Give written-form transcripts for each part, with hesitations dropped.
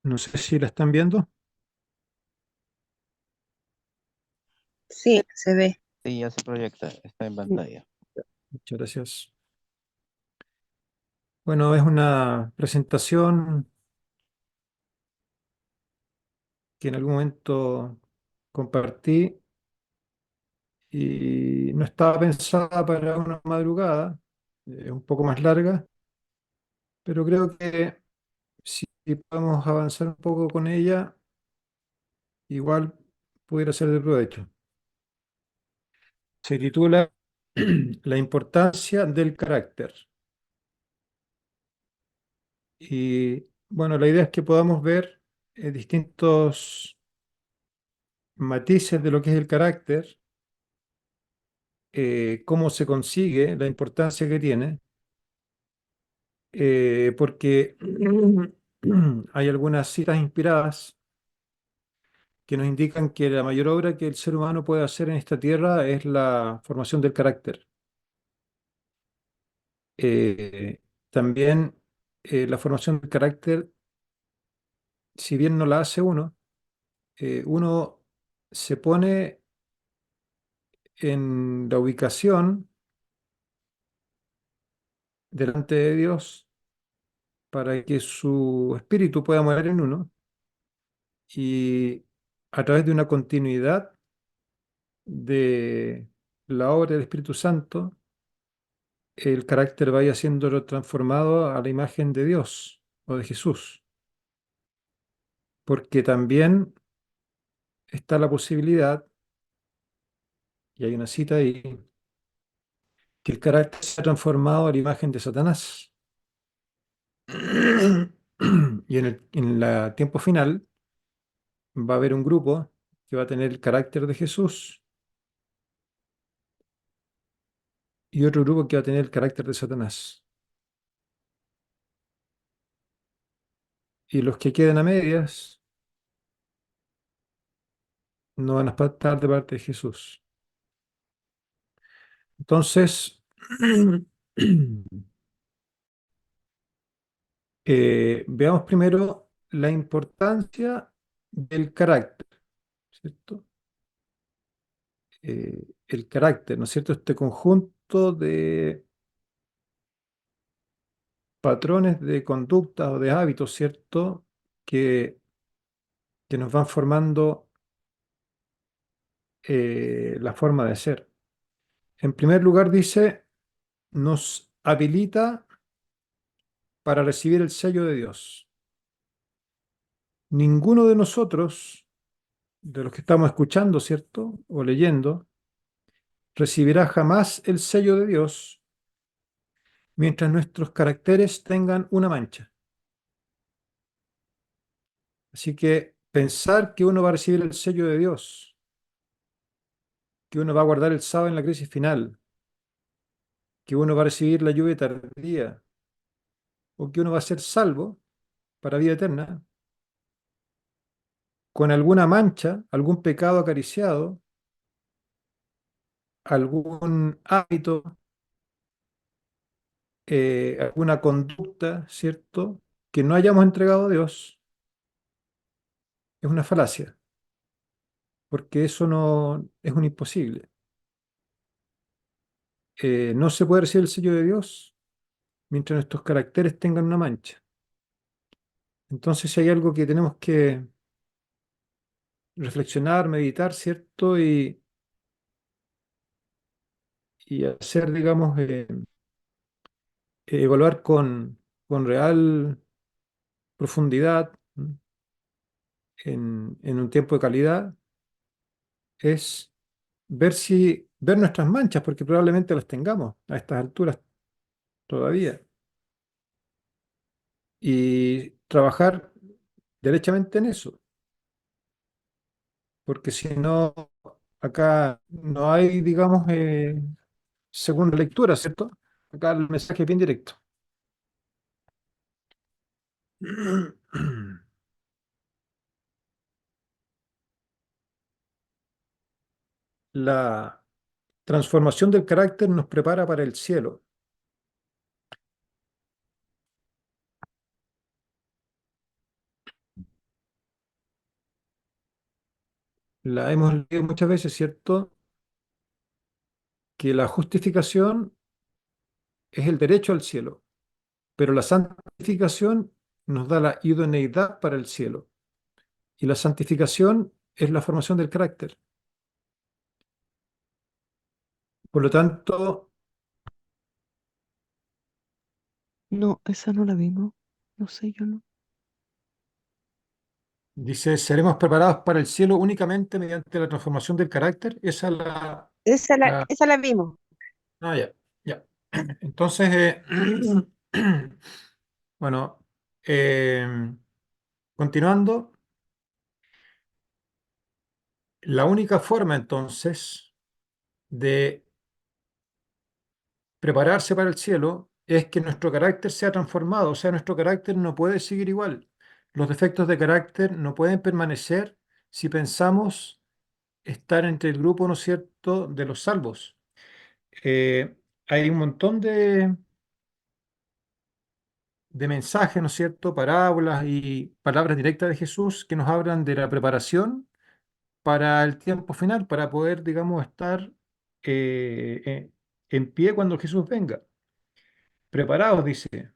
No sé si la están viendo. Sí, se ve. Sí, ya se proyecta, está en pantalla. Muchas gracias. Bueno, es una presentación que en algún momento compartí y no estaba pensada para una madrugada, es un poco más larga, pero creo que si podemos avanzar un poco con ella, igual pudiera ser de provecho. Se titula La importancia del carácter. Y bueno, la idea es que podamos ver distintos matices de lo que es el carácter, cómo se consigue, la importancia que tiene, porque hay algunas citas inspiradas que nos indican que la mayor obra que el ser humano puede hacer en esta tierra es la formación del carácter. Eh, También la formación del carácter, si bien no la hace uno, uno se pone en la ubicación delante de Dios para que su espíritu pueda morar en uno y a través de una continuidad de la obra del Espíritu Santo, el carácter vaya siendo transformado a la imagen de Dios o de Jesús, porque también está la posibilidad, y hay una cita ahí, que el carácter sea transformado a la imagen de Satanás. Y en el tiempo final va a haber un grupo que va a tener el carácter de Jesús y otro grupo que va a tener el carácter de Satanás. Y los que queden a medias no van a estar de parte de Jesús. Entonces, veamos primero la importancia del carácter, ¿cierto? El carácter, ¿no es cierto? Este conjunto de patrones de conducta o de hábitos, ¿cierto? Que, que nos van formando la forma de ser. En primer lugar, dice, nos habilita para recibir el sello de Dios. Ninguno de nosotros, de los que estamos escuchando, ¿cierto? O leyendo, recibirá jamás el sello de Dios mientras nuestros caracteres tengan una mancha. Así que pensar que uno va a recibir el sello de Dios, que uno va a guardar el sábado en la crisis final, que uno va a recibir la lluvia tardía, o que uno va a ser salvo para vida eterna, con alguna mancha, algún pecado acariciado, algún hábito, alguna conducta, ¿cierto? Que no hayamos entregado a Dios, es una falacia, porque eso no es un imposible. No se puede recibir el sello de Dios mientras nuestros caracteres tengan una mancha. Entonces, si hay algo que tenemos que reflexionar, meditar, ¿cierto? Y hacer, digamos, evaluar con real profundidad, ¿m? En un tiempo de calidad, es ver nuestras manchas, porque probablemente las tengamos a estas alturas todavía, y trabajar derechamente en eso, porque si no, acá no hay, digamos, segunda lectura, ¿cierto? Acá el mensaje es bien directo. La transformación del carácter nos prepara para el cielo. la hemos leído muchas veces, ¿cierto? Que la justificación es el derecho al cielo, pero la santificación nos da la idoneidad para el cielo. Y la santificación es la formación del carácter. Por lo tanto, No, esa no la vimos. No sé, yo no. dice, seremos preparados para el cielo únicamente mediante la transformación del carácter. Esa es la- Esa la vimos. Ah, ya, ya. Entonces, bueno, eh, continuando, la única forma entonces de prepararse para el cielo es que nuestro carácter sea transformado, o sea, nuestro carácter no puede seguir igual. Los defectos de carácter no pueden permanecer si pensamos estar entre el grupo, ¿no es cierto?, de los salvos. Eh, Hay un montón de mensajes, ¿no es cierto?, parábolas y palabras directas de Jesús que nos hablan de la preparación para el tiempo final, para poder, digamos, estar en pie cuando Jesús venga. Preparados, dice,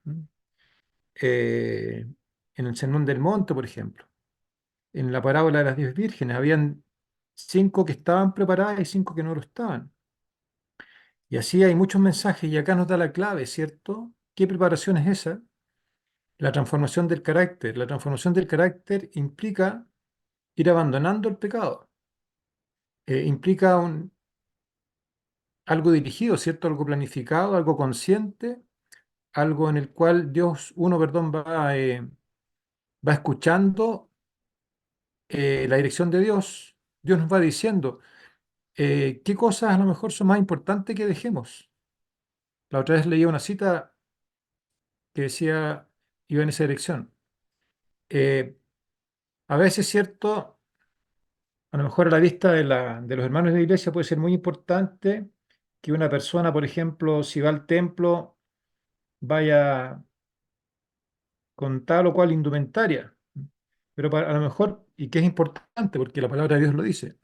eh, en el Sermón del Monte, por ejemplo. En la parábola de las 10 vírgenes, habían 5 que estaban preparadas y 5 que no lo estaban. Y así hay muchos mensajes y acá nos da la clave, ¿cierto? ¿Qué preparación es esa? La transformación del carácter. La transformación del carácter implica ir abandonando el pecado. Implica algo dirigido, ¿cierto? Algo planificado, algo consciente, algo en el cual Dios, uno, perdón, va escuchando la dirección de Dios. Dios nos va diciendo qué cosas a lo mejor son más importantes que dejemos. La otra vez leí una cita que decía, iba en esa dirección. Eh, a veces, ¿cierto? A lo mejor a la vista de los hermanos de la iglesia puede ser muy importante que una persona, por ejemplo, si va al templo, vaya con tal o cual indumentaria. Pero a lo mejor, y que es importante porque la palabra de Dios lo dice,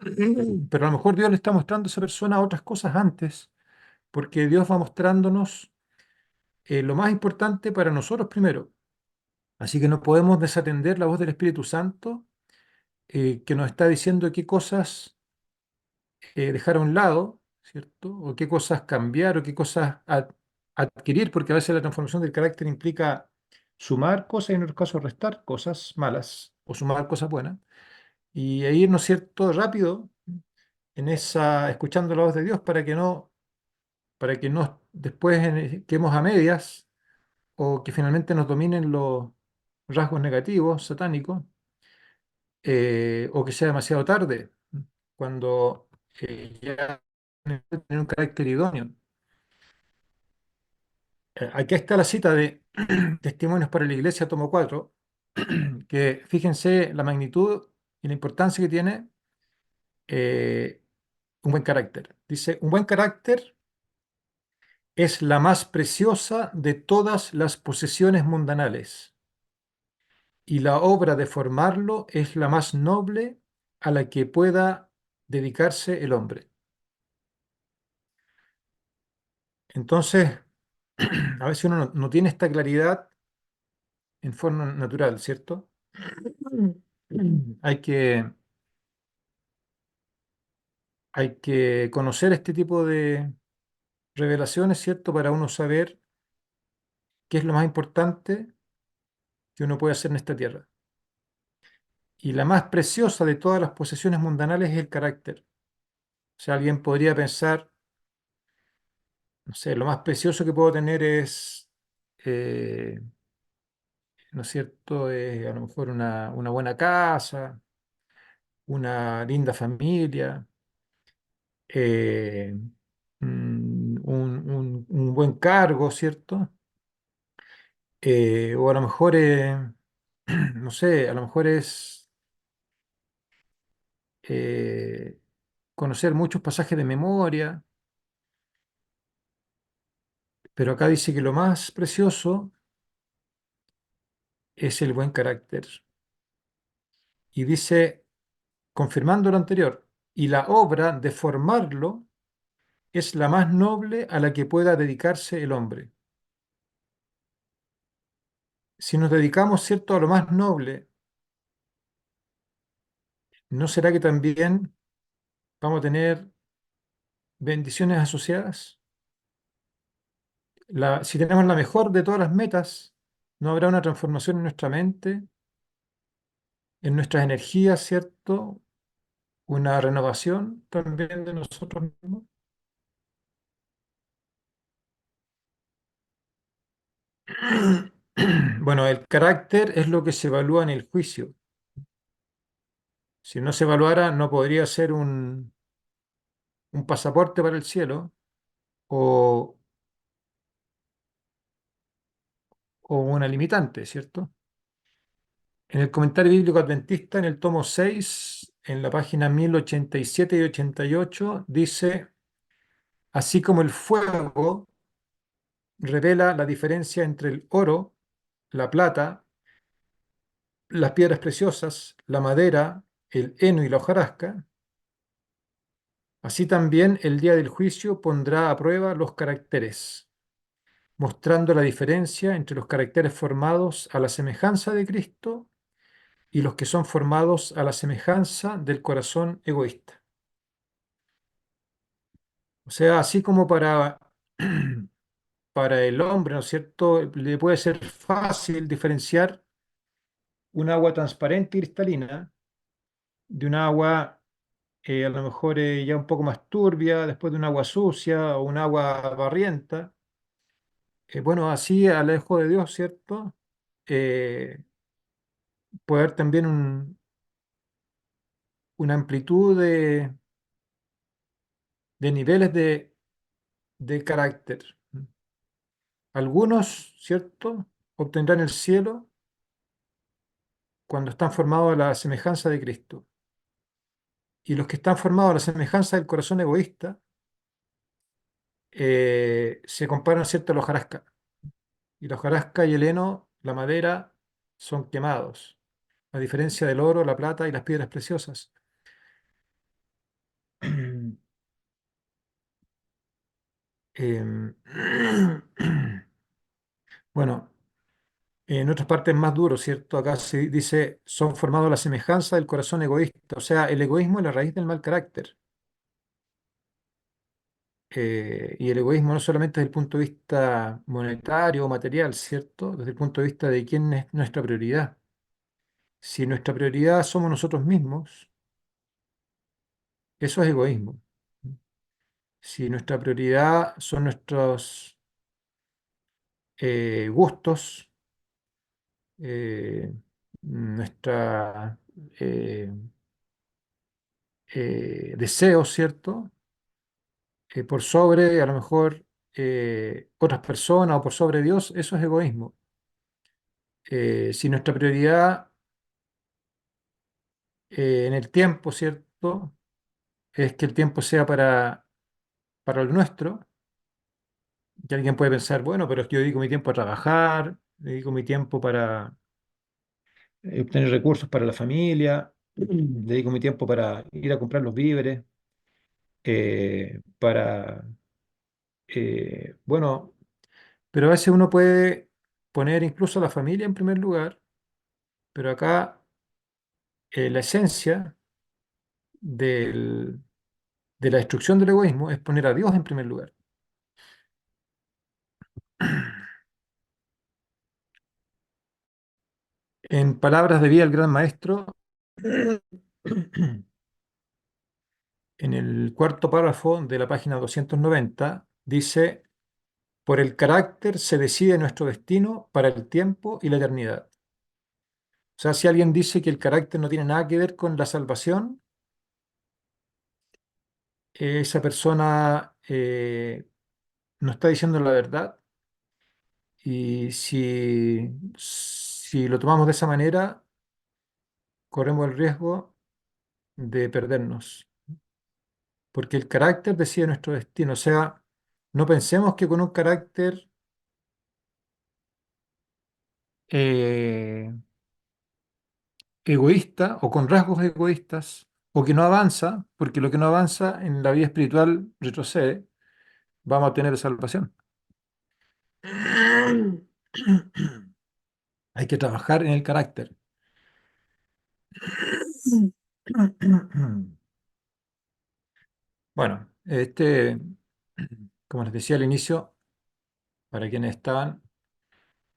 pero a lo mejor Dios le está mostrando a esa persona otras cosas antes, porque Dios va mostrándonos lo más importante para nosotros primero. Así que no podemos desatender la voz del Espíritu Santo que nos está diciendo qué cosas dejar a un lado, ¿cierto? O qué cosas cambiar o qué cosas adquirir, porque a veces la transformación del carácter implica sumar cosas y en otros casos restar cosas malas o sumar cosas buenas. Y e ir, ¿no es cierto?, rápido en esa, escuchando la voz de Dios para que no después quedemos a medias o que finalmente nos dominen los rasgos negativos, satánicos, o que sea demasiado tarde, cuando ya tiene un carácter idóneo. Aquí está la cita de Testimonios para la Iglesia, tomo 4 que fíjense la magnitud y la importancia que tiene eh, un buen carácter. Dice, un buen carácter es la más preciosa de todas las posesiones mundanales, y la obra de formarlo es la más noble a la que pueda dedicarse el hombre. Entonces, a veces uno no tiene esta claridad en forma natural, ¿cierto? Hay que, hay que conocer este tipo de revelaciones, ¿cierto? Para uno saber qué es lo más importante que uno puede hacer en esta tierra. Y la más preciosa de todas las posesiones mundanales es el carácter. O sea, alguien podría pensar, no sé, lo más precioso que puedo tener es, eh, ¿no es cierto? A lo mejor una buena casa, una linda familia, eh, un buen cargo, ¿cierto? O a lo mejor, no sé, a lo mejor es eh, conocer muchos pasajes de memoria, pero acá dice que lo más precioso es el buen carácter. Y dice, confirmando lo anterior, y la obra de formarlo es la más noble a la que pueda dedicarse el hombre. Si nos dedicamos, ¿cierto?, a lo más noble, ¿no será que también vamos a tener bendiciones asociadas? Si tenemos la mejor de todas las metas, ¿no habrá una transformación en nuestra mente, en nuestras energías, ¿cierto? Una renovación también de nosotros mismos. Bueno, el carácter es lo que se evalúa en el juicio. Si no se evaluara, no podría ser un pasaporte para el cielo o, o una limitante, ¿cierto? En el comentario bíblico adventista, en el tomo 6, en la página 1087 y 88, dice, así como el fuego revela la diferencia entre el oro, la plata, las piedras preciosas, la madera, el heno y la hojarasca, así también el día del juicio pondrá a prueba los caracteres, mostrando la diferencia entre los caracteres formados a la semejanza de Cristo y los que son formados a la semejanza del corazón egoísta. O sea, así como para el hombre, ¿no es cierto?, le puede ser fácil diferenciar un agua transparente y cristalina de un agua a lo mejor ya un poco más turbia, después de un agua sucia o un agua barrienta. Bueno, así a lejos de Dios, ¿cierto? Eh, Puede haber también una amplitud de niveles de carácter. Algunos, ¿cierto?, obtendrán el cielo cuando están formados a la semejanza de Cristo. Y los que están formados a la semejanza del corazón egoísta se comparan, ¿cierto?, a la hojarasca. Y la hojarasca y el heno, la madera, son quemados, a diferencia del oro, la plata y las piedras preciosas. Em, Bueno, en otras partes más duro, ¿cierto? Acá se dice, son formados a la semejanza del corazón egoísta. O sea, el egoísmo es la raíz del mal carácter. Y el egoísmo no solamente desde el punto de vista monetario o material, ¿cierto? Desde el punto de vista de quién es nuestra prioridad. Si nuestra prioridad somos nosotros mismos, eso es egoísmo. Si nuestra prioridad son nuestros gustos, eh, nuestra deseos, ¿cierto? Por sobre a lo mejor otras personas o por sobre Dios, eso es egoísmo. Si nuestra prioridad en el tiempo, ¿cierto? Es que el tiempo sea para lo nuestro, y alguien puede pensar, bueno, pero es que yo dedico mi tiempo a trabajar, dedico mi tiempo para obtener recursos para la familia, dedico mi tiempo para ir a comprar los víveres, para, bueno, pero a veces uno puede poner incluso a la familia en primer lugar, pero acá la esencia del- de la destrucción del egoísmo es poner a Dios en primer lugar. En palabras de Vía el Gran Maestro, en el cuarto párrafo de la página 290, dice, por el carácter se decide nuestro destino para el tiempo y la eternidad. O sea, si alguien dice que el carácter no tiene nada que ver con la salvación, esa persona no está diciendo la verdad. Y si lo tomamos de esa manera, corremos el riesgo de perdernos, porque el carácter decide nuestro destino. O sea, no pensemos que con un carácter eh, egoísta o con rasgos egoístas o que no avanza, porque lo que no avanza en la vida espiritual retrocede, vamos a obtener salvación. Hay que trabajar en el carácter. Bueno, como les decía al inicio, para quienes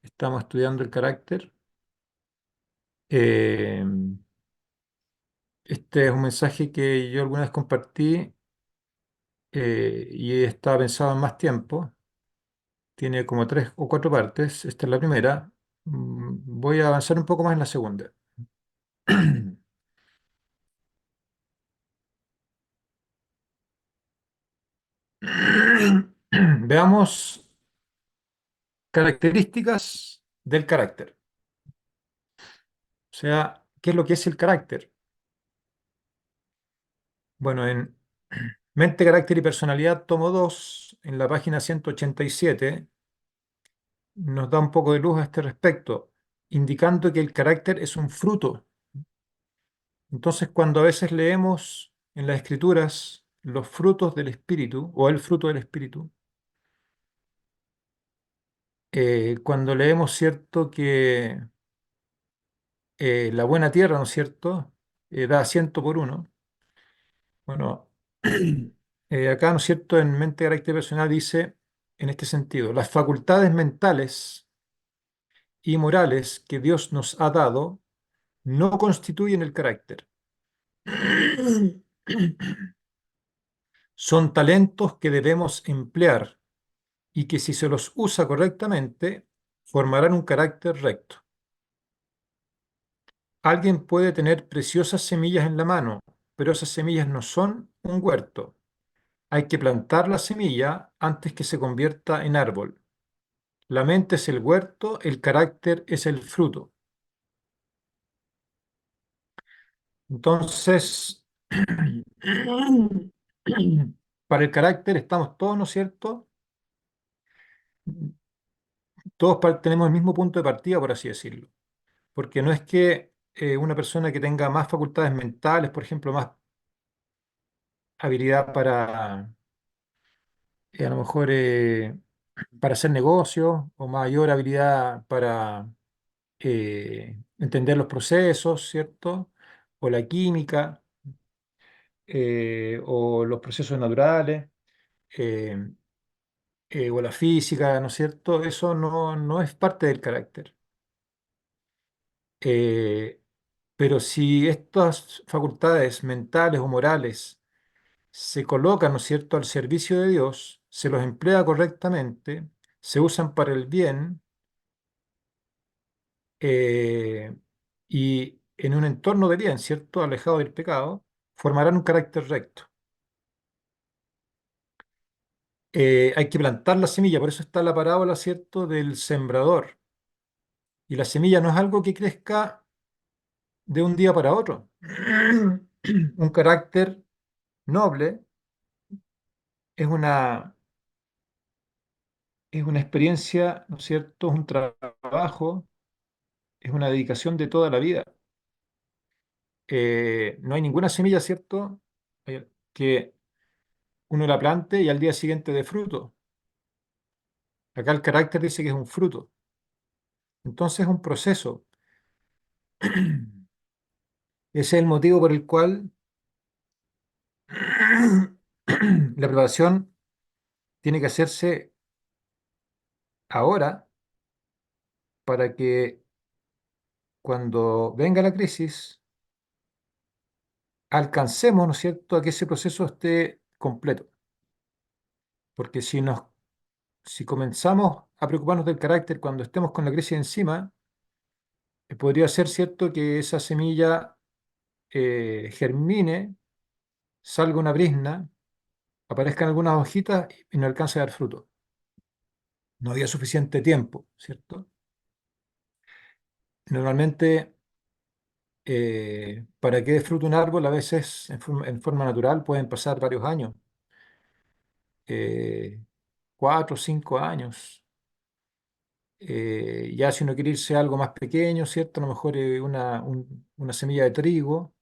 estamos estudiando el carácter. Eh, este es un mensaje que yo alguna vez compartí y está pensado en más tiempo. Tiene como 3 o 4 partes. Esta es la primera. Voy a avanzar un poco más en la segunda. Veamos características del carácter. O sea, ¿qué es lo que es el carácter? Bueno, en Mente, Carácter y Personalidad, tomo 2, en la página 187, nos da un poco de luz a este respecto, indicando que el carácter es un fruto. Entonces, cuando a veces leemos en las Escrituras los frutos del Espíritu o el fruto del Espíritu, cuando leemos, ¿cierto?, que la buena tierra, ¿no es cierto?, da 100 por 1. Bueno, acá, ¿no es cierto?, en Mente, Carácter Personal dice, en este sentido, las facultades mentales y morales que Dios nos ha dado no constituyen el carácter. Son talentos que debemos emplear y que si se los usa correctamente, formarán un carácter recto. Alguien puede tener preciosas semillas en la mano, pero esas semillas no son un huerto. Hay que plantar la semilla antes que se convierta en árbol. La mente es el huerto, el carácter es el fruto. Entonces, para el carácter estamos todos, ¿no es cierto? Todos tenemos el mismo punto de partida, por así decirlo. Porque no es que una persona que tenga más facultades mentales, por ejemplo, más habilidad para, a lo mejor, para hacer negocios, o mayor habilidad para entender los procesos, ¿cierto? O la química, o los procesos naturales, eh, o la física, ¿no es cierto? Eso no es parte del carácter. Eh, pero si estas facultades mentales o morales se colocan, ¿no es cierto?, al servicio de Dios, se los emplea correctamente, se usan para el bien, eh, y en un entorno de bien, ¿cierto?, alejado del pecado, formarán un carácter recto. Hay que plantar la semilla, por eso está la parábola, ¿cierto?, del sembrador. Y la semilla no es algo que crezca de un día para otro. Un carácter noble es es una experiencia, ¿no es cierto?, es un trabajo, es una dedicación de toda la vida. No hay ninguna semilla, ¿cierto?, que uno la plante y al día siguiente dé fruto. Acá el carácter dice que es un fruto. Entonces es un proceso. Ese es el motivo por el cual la preparación tiene que hacerse ahora para que cuando venga la crisis alcancemos, ¿no es cierto?, a que ese proceso esté completo. Porque si comenzamos a preocuparnos del carácter cuando estemos con la crisis encima, podría ser cierto que esa semilla germine, salga una brizna, aparezcan algunas hojitas y no alcance a dar fruto. No había suficiente tiempo, ¿cierto? Normalmente, para que dé fruto un árbol, a veces en forma natural pueden pasar varios años, eh, 4 o 5 años. Ya si uno quiere irse a algo más pequeño, ¿cierto? A lo mejor una semilla de trigo,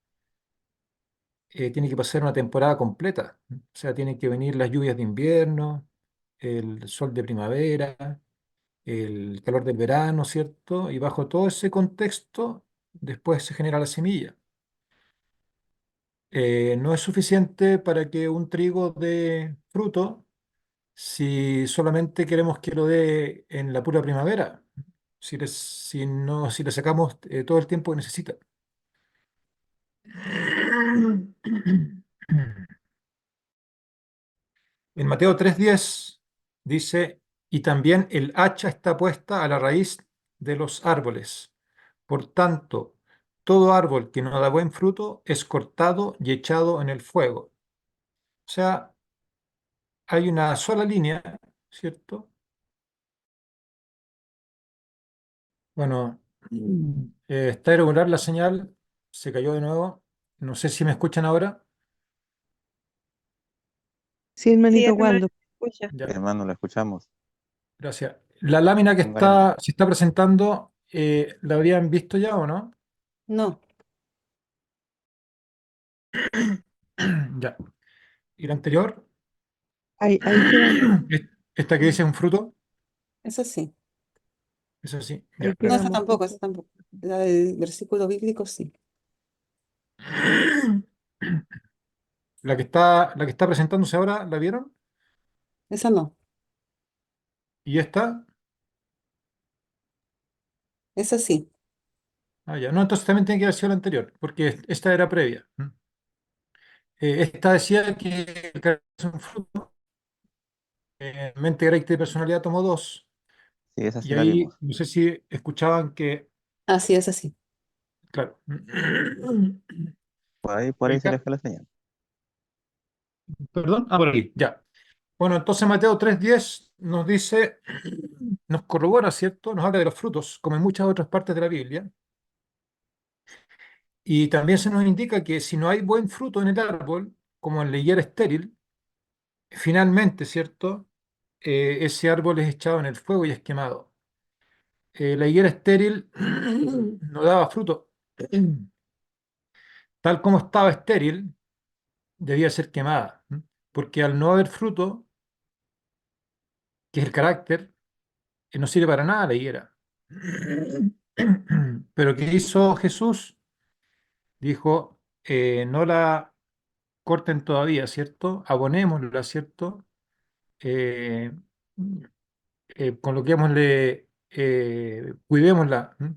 tiene que pasar una temporada completa. O sea, tienen que venir las lluvias de invierno, el sol de primavera, el calor del verano, ¿cierto? Y bajo todo ese contexto, después se genera la semilla. No es suficiente para que un trigo dé fruto si solamente queremos que lo dé en la pura primavera, si no, si le sacamos todo el tiempo que necesita. En Mateo 3:10 dice, y también el hacha está puesta a la raíz de los árboles. Por tanto, todo árbol que no da buen fruto es cortado y echado en el fuego. O sea, hay una sola línea, ¿cierto? Bueno, está irregular la señal, se cayó de nuevo. No sé si me escuchan ahora. Sí, Sí, hermanito hermano, Waldo. escucha. Sí, Ya, hermano, lo escuchamos. gracias. La lámina que Póngale el- se está presentando, ¿la habrían visto ya o no? No, Ya. ¿Y la anterior? Ahí quedamos, Esta que dice un fruto, eso sí. es así. ahí Ya, No, esa quedamos tampoco, esa justo. tampoco. La del versículo bíblico sí. la que está presentándose ahora, ¿la vieron? Esa no, ¿Y esta? esa sí. Ah, ya. No, entonces también tiene que haber sido la anterior, porque esta era previa. Esta decía que el carácter es un fruto, mente, carácter y personalidad tomó dos. Sí, esa Y sí la ahí, vimos. no sé si escuchaban que, Ah, sí, esa sí. claro. Por Y ahí se le acá, fue la señal. perdón, por aquí, ya. Bueno, entonces Mateo 3:10 nos dice, nos corrobora, ¿cierto? Nos habla de los frutos, como en muchas otras partes de la Biblia. Y también se nos indica que si no hay buen fruto en el árbol, como en la higuera estéril, finalmente, ¿cierto? Ese árbol es echado en el fuego y es quemado. La higuera estéril no daba fruto. Tal como estaba estéril, debía ser quemada, ¿m? Porque al no haber fruto, que es el carácter, no sirve para nada la higuera. Pero ¿qué hizo Jesús? Dijo, no la corten todavía, ¿cierto? Abonémosla, ¿cierto? Eh, Coloquémosle, cuidémosla, ¿m?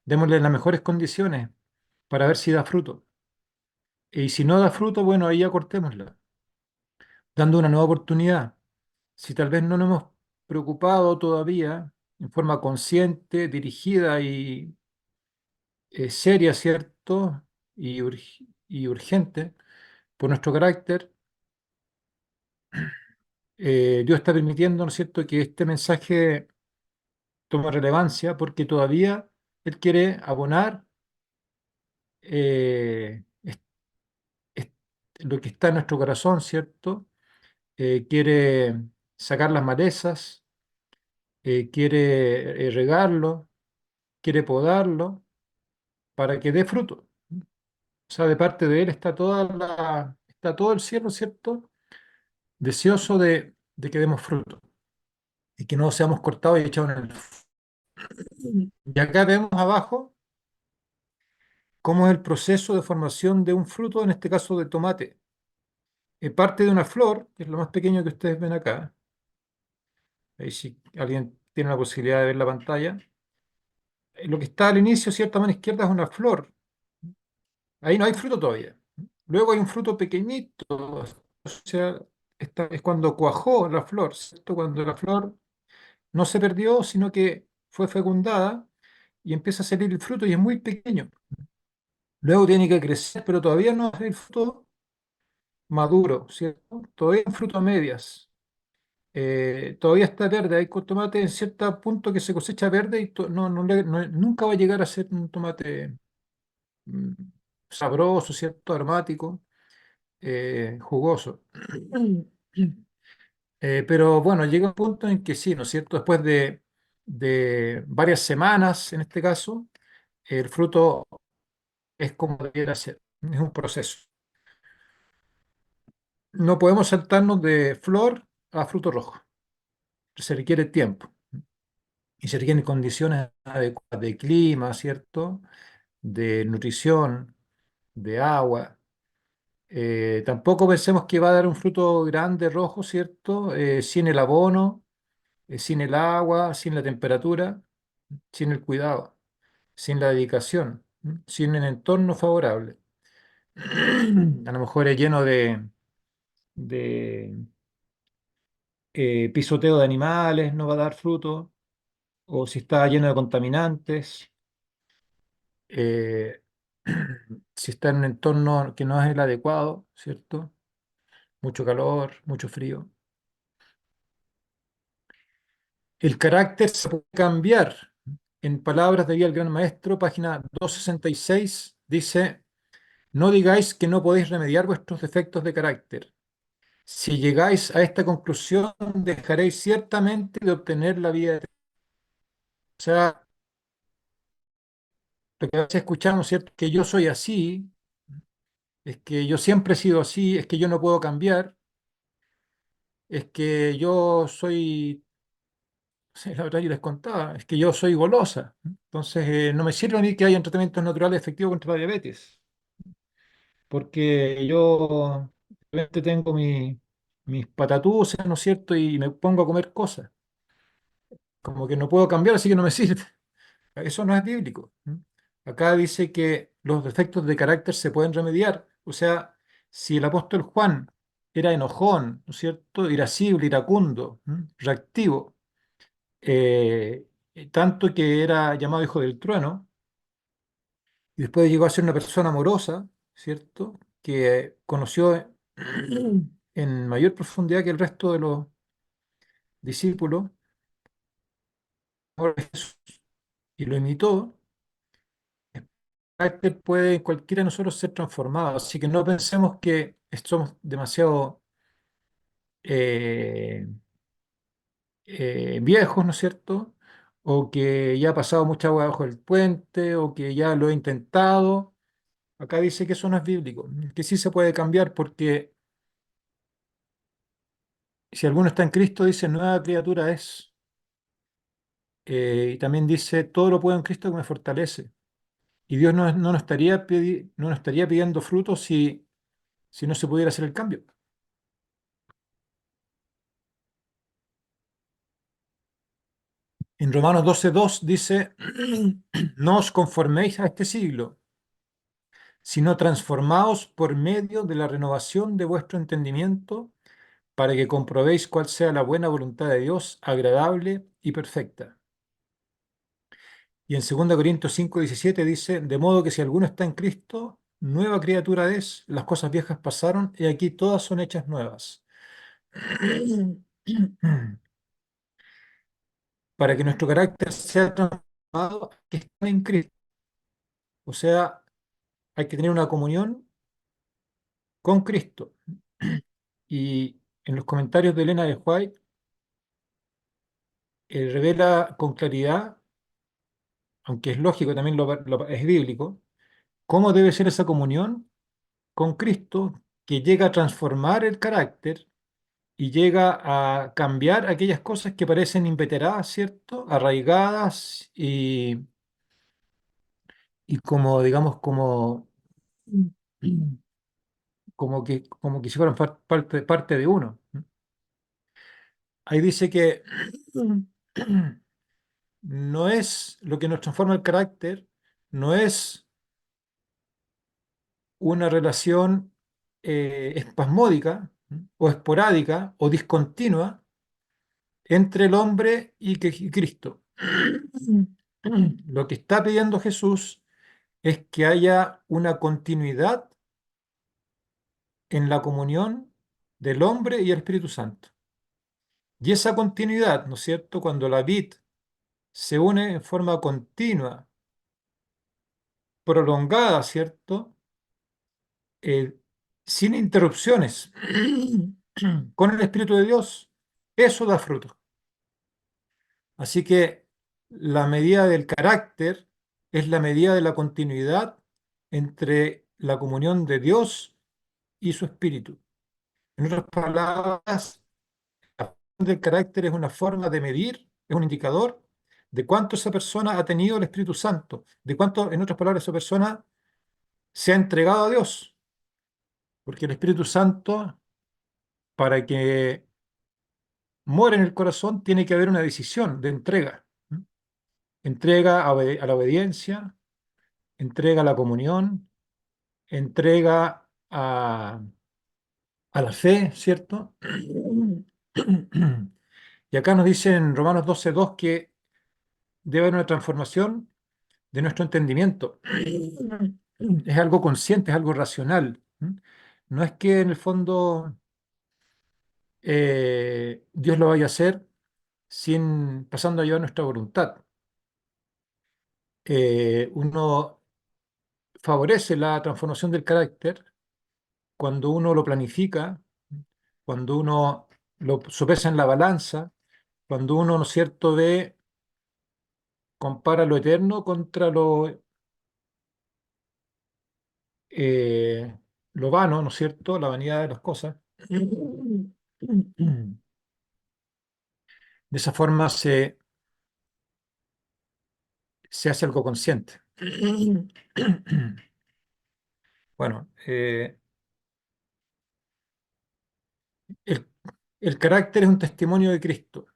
Démosle las mejores condiciones para ver si da fruto. Y si no da fruto, bueno, ahí ya cortémosla, dando una nueva oportunidad. Si tal vez no nos hemos preocupado todavía en forma consciente, dirigida y seria, ¿cierto? Y urgente por nuestro carácter, Dios está permitiendo, ¿no es cierto?, que este mensaje tome relevancia porque todavía Él quiere abonar es- lo que está en nuestro corazón, ¿cierto? Quiere sacar las malezas, quiere regarlo, quiere podarlo para que dé fruto. O sea, de parte de Él está todo el cielo, ¿cierto? Deseoso de que demos fruto y que no seamos cortados y echados en el fuego. Y acá vemos abajo cómo es el proceso de formación de un fruto, en este caso de tomate. Parte de una flor, que es lo más pequeño que ustedes ven acá. Ahí si alguien tiene la posibilidad de ver la pantalla. Lo que está al inicio, cierta mano izquierda, es una flor. Ahí no hay fruto todavía. Luego hay un fruto pequeñito. O sea, esta es cuando cuajó la flor, ¿cierto? Cuando la flor no se perdió, sino que fue fecundada y empieza a salir el fruto y es muy pequeño. Luego tiene que crecer, pero todavía no es el fruto maduro, ¿cierto? Todavía es un fruto a medias. Todavía está verde. Hay tomate en cierto punto que se cosecha verde y nunca va a llegar a ser un tomate mm, sabroso, ¿cierto? Aromático, jugoso. Pero bueno, llega un punto en que sí, ¿no es cierto? Después de varias semanas, en este caso, el fruto es como debiera ser, es un proceso. no podemos saltarnos de flor a fruto rojo. Se requiere tiempo y se requieren condiciones adecuadas de clima, ¿cierto? De nutrición, de agua. Tampoco pensemos que va a dar un fruto grande rojo, ¿cierto? Sin el abono, sin el agua, sin la temperatura, sin el cuidado, sin la dedicación, sin el entorno favorable. A lo mejor es lleno de pisoteo de animales, no va a dar fruto, o si está lleno de contaminantes, eh, si está en un entorno que no es el adecuado, ¿cierto? Mucho calor, mucho frío. El carácter se puede cambiar. En palabras de Guía el Gran Maestro, página 266, dice: no digáis que no podéis remediar vuestros defectos de carácter. Si llegáis a esta conclusión, dejaréis ciertamente de obtener la vida eterna. O sea, lo que a veces escuchamos, ¿cierto? Que yo soy así, es que yo siempre he sido así, es que yo no puedo cambiar, es que yo soy, sí, la verdad yo les contaba, es que yo soy golosa. Entonces, no me sirve a mí que haya tratamientos naturales efectivos contra la diabetes, porque yo realmente tengo mis patatuses, ¿no es cierto? Y me pongo a comer cosas. Como que no puedo cambiar, así que no me sirve. Eso no es bíblico. Acá dice que los defectos de carácter se pueden remediar. O sea, si el apóstol Juan era enojón, ¿no es cierto? Irascible, iracundo, reactivo, eh, tanto que era llamado hijo del trueno, y después llegó a ser una persona amorosa, ¿cierto? Que conoció en mayor profundidad que el resto de los discípulos a Jesús, y lo imitó. Carácter puede en cualquiera de nosotros ser transformado, así que no pensemos que somos demasiado eh, viejos, ¿no es cierto? O que ya ha pasado mucha agua bajo el puente, o que ya lo he intentado. Acá dice que eso no es bíblico, que sí se puede cambiar, porque si alguno está en Cristo, dice, nueva criatura es. Y también dice, todo lo puedo en Cristo que me fortalece. Y Dios no nos estaría, no nos estaría pidiendo frutos si no se pudiera hacer el cambio. En Romanos 12:2 dice, no os conforméis a este siglo, sino transformaos por medio de la renovación de vuestro entendimiento, para que comprobéis cuál sea la buena voluntad de Dios, agradable y perfecta. Y en 2 Corintios 5:17 dice, de modo que si alguno está en Cristo, nueva criatura es, las cosas viejas pasaron, y aquí todas son hechas nuevas. Para que nuestro carácter sea transformado, hay que estar en Cristo. O sea, hay que tener una comunión con Cristo. Y en los comentarios de Elena de White, revela con claridad, aunque es lógico, también es bíblico, cómo debe ser esa comunión con Cristo, que llega a transformar el carácter y llega a cambiar aquellas cosas que parecen inveteradas, ¿cierto? Arraigadas y como, digamos, como que si fueran parte de uno. Ahí dice que no es lo que nos transforma el carácter, no es una relación espasmódica, o esporádica o discontinua entre el hombre y Cristo. Lo que está pidiendo Jesús es que haya una continuidad en la comunión del hombre y el Espíritu Santo. Y esa continuidad, ¿no es cierto? Cuando la vid se une en forma continua, prolongada, ¿cierto? Eh, sin interrupciones, con el Espíritu de Dios, eso da fruto. Así que la medida del carácter es la medida de la continuidad entre la comunión de Dios y su Espíritu. En otras palabras, la formación del carácter es una forma de medir, es un indicador de cuánto esa persona ha tenido el Espíritu Santo, de cuánto, en otras palabras, esa persona se ha entregado a Dios. Porque el Espíritu Santo, para que mora en el corazón, tiene que haber una decisión de entrega. ¿Mm? Entrega a la obediencia, entrega a la comunión, entrega a la fe, ¿cierto? Y acá nos dice en Romanos 12:2 que debe haber una transformación de nuestro entendimiento. Es algo consciente, es algo racional. No es que en el fondo Dios lo vaya a hacer sin pasando a llevar nuestra voluntad. Uno favorece la transformación del carácter cuando uno lo planifica, cuando uno lo sopesa en la balanza, cuando uno, ¿no es cierto?, compara lo eterno contra lo vano, ¿no es cierto?, la vanidad de las cosas. De esa forma se hace algo consciente. Bueno, el, el carácter es un testimonio de Cristo.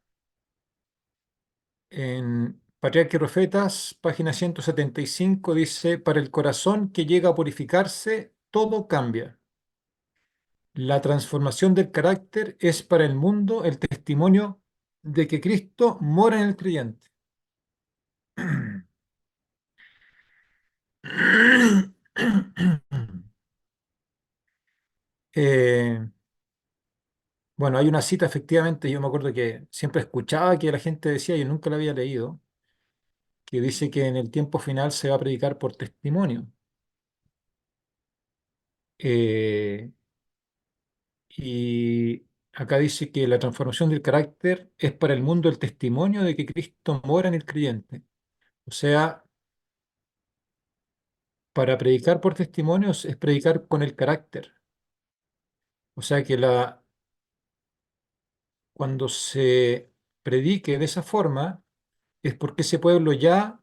En Patriarca y Profetas, página 175, dice, para el corazón que llega a purificarse, todo cambia. La transformación del carácter es para el mundo el testimonio de que Cristo mora en el creyente. Eh, bueno, hay una cita, efectivamente, yo me acuerdo que siempre escuchaba que la gente decía, yo nunca la había leído, que dice que en el tiempo final se va a predicar por testimonio. Eh, y acá dice que la transformación del carácter es para el mundo el testimonio de que Cristo mora en el creyente. O sea, para predicar por testimonios es predicar con el carácter. O sea que cuando se predique de esa forma es porque ese pueblo ya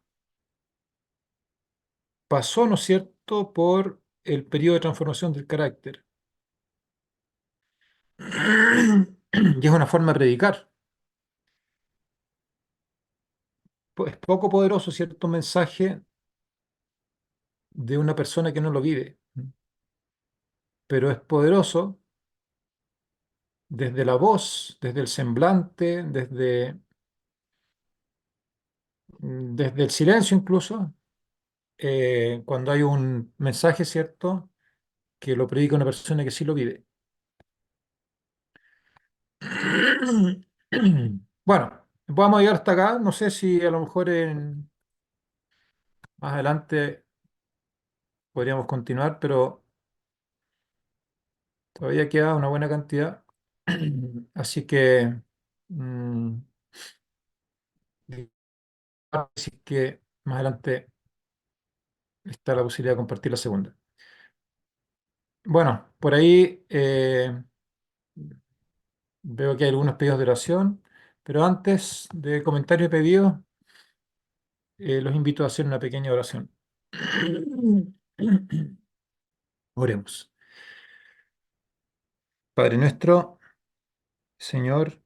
pasó, ¿no es cierto?, por el periodo de transformación del carácter. Y es una forma de predicar. Es poco poderoso cierto mensaje de una persona que no lo vive, pero es poderoso desde la voz, desde el semblante, desde el silencio incluso, cuando hay un mensaje, ¿cierto?, que lo predica una persona que sí lo vive. Bueno, vamos a llegar hasta acá. No sé si a lo mejor más adelante podríamos continuar, pero todavía queda una buena cantidad. Así que, mm, así que más adelante está la posibilidad de compartir la segunda. Bueno, por ahí veo que hay algunos pedidos de oración, pero antes de comentarios y pedidos, los invito a hacer una pequeña oración. Oremos. Padre nuestro, Señor,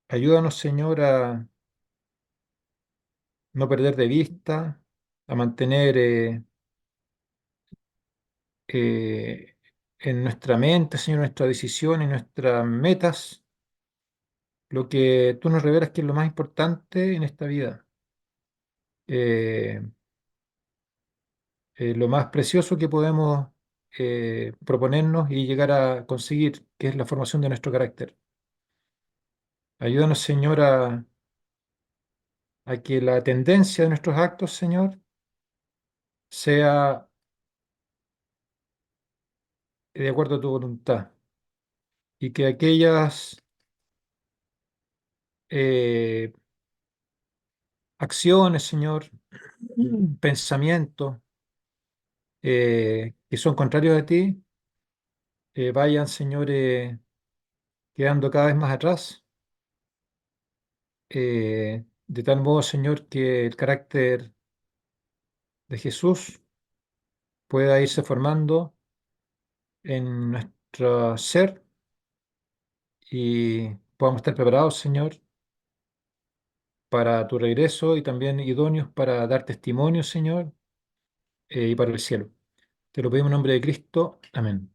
ayúdanos, Señor, a no perder de vista, a mantener eh, en nuestra mente, Señor, nuestra decisión y nuestras metas, lo que tú nos revelas que es lo más importante en esta vida, eh, lo más precioso que podemos proponernos y llegar a conseguir, que es la formación de nuestro carácter. Ayúdanos, Señor, a que la tendencia de nuestros actos, Señor, sea de acuerdo a tu voluntad y que aquellas eh, acciones, Señor, pensamientos que son contrarios a ti, vayan, Señor, quedando cada vez más atrás, de tal modo, Señor, que el carácter de Jesús pueda irse formando en nuestro ser y podamos estar preparados, Señor, para tu regreso y también idóneos para dar testimonio, Señor, y para el cielo. Te lo pedimos en nombre de Cristo. Amén.